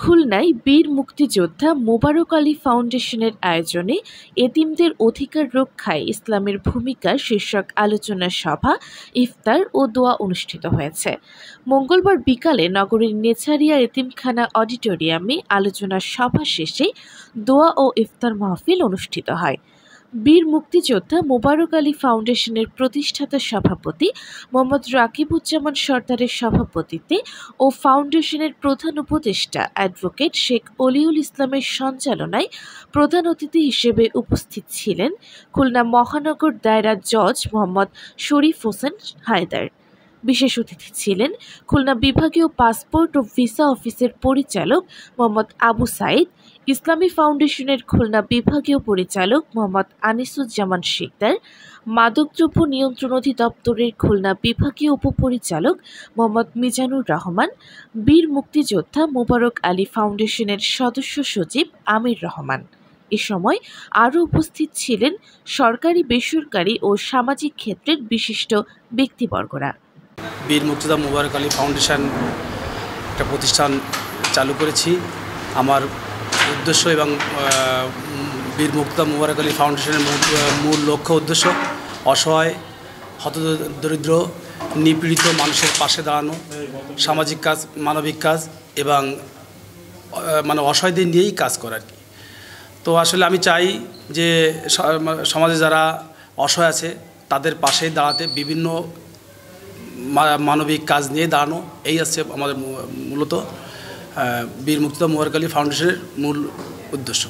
খুলনায় বীর মুক্তিযোদ্ধা মোবারক আলী ফাউন্ডেশনের আয়োজনে এতিমদের অধিকার রক্ষায় ইসলামের ভূমিকা শীর্ষক আলোচনা সভা, ইফতার ও দোয়া অনুষ্ঠিত হয়েছে। মঙ্গলবার বিকালে নগরীর নেছারিয়া এতিমখানা অডিটোরিয়ামে আলোচনা সভা শেষে দোয়া ও ইফতার মাহফিল অনুষ্ঠিত হয়। বীর মুক্তিযোদ্ধা মোবারক আলী ফাউন্ডেশনের প্রতিষ্ঠাতা সভাপতি মোহাম্মদ রাকিবুজ্জামান সরদারের সভাপতিত্বে ও ফাউন্ডেশনের প্রধান উপদেষ্টা অ্যাডভোকেট শেখ অলিউল ইসলামের সঞ্চালনায় প্রধান অতিথি হিসেবে উপস্থিত ছিলেন খুলনা মহানগর দায়রা জজ মোহাম্মদ শরীফ হোসেন হায়দার। বিশেষ অতিথি ছিলেন খুলনা বিভাগীয় পাসপোর্ট ও ভিসা অফিসের পরিচালক মোহাম্মদ আবু সাইদ, ইসলামী ফাউন্ডেশনের খুলনা বিভাগীয় পরিচালক মোহাম্মদ আনিসুজ্জামান শিকদার, মাদকদ্রব্য নিয়ন্ত্রণ অধিদপ্তরের খুলনা বিভাগীয় উপপরিচালক মোহাম্মদ মিজানুর রহমান, বীর মুক্তিযোদ্ধা মোবারক আলী ফাউন্ডেশনের সদস্য সচিব আমির রহমান। এ সময় আরও উপস্থিত ছিলেন সরকারি, বেসরকারি ও সামাজিক ক্ষেত্রের বিশিষ্ট ব্যক্তিবর্গরা। বীর মুক্তিযোদ্ধা মোবারক আলী ফাউন্ডেশন একটা প্রতিষ্ঠান চালু করেছি। আমার উদ্দেশ্য এবং বীর মুক্তিযোদ্ধা মোবারক আলী ফাউন্ডেশনের মূল লক্ষ্য উদ্দেশ্য অসহায়, হতদরিদ্র, নিপীড়িত মানুষের পাশে দাঁড়ানো, সামাজিক কাজ, মানবিক কাজ এবং অসহায়দের নিয়েই কাজ করা আর কি। তো আসলে আমি চাই যে সমাজে যারা অসহায় আছে তাদের পাশে দাঁড়াতে, বিভিন্ন মানবিক কাজ নিয়ে দাঁড়ানো, এই আছে আমাদের মূলত বীর মুক্তিযোদ্ধা মোবারক আলী ফাউন্ডেশনের মূল উদ্দেশ্য।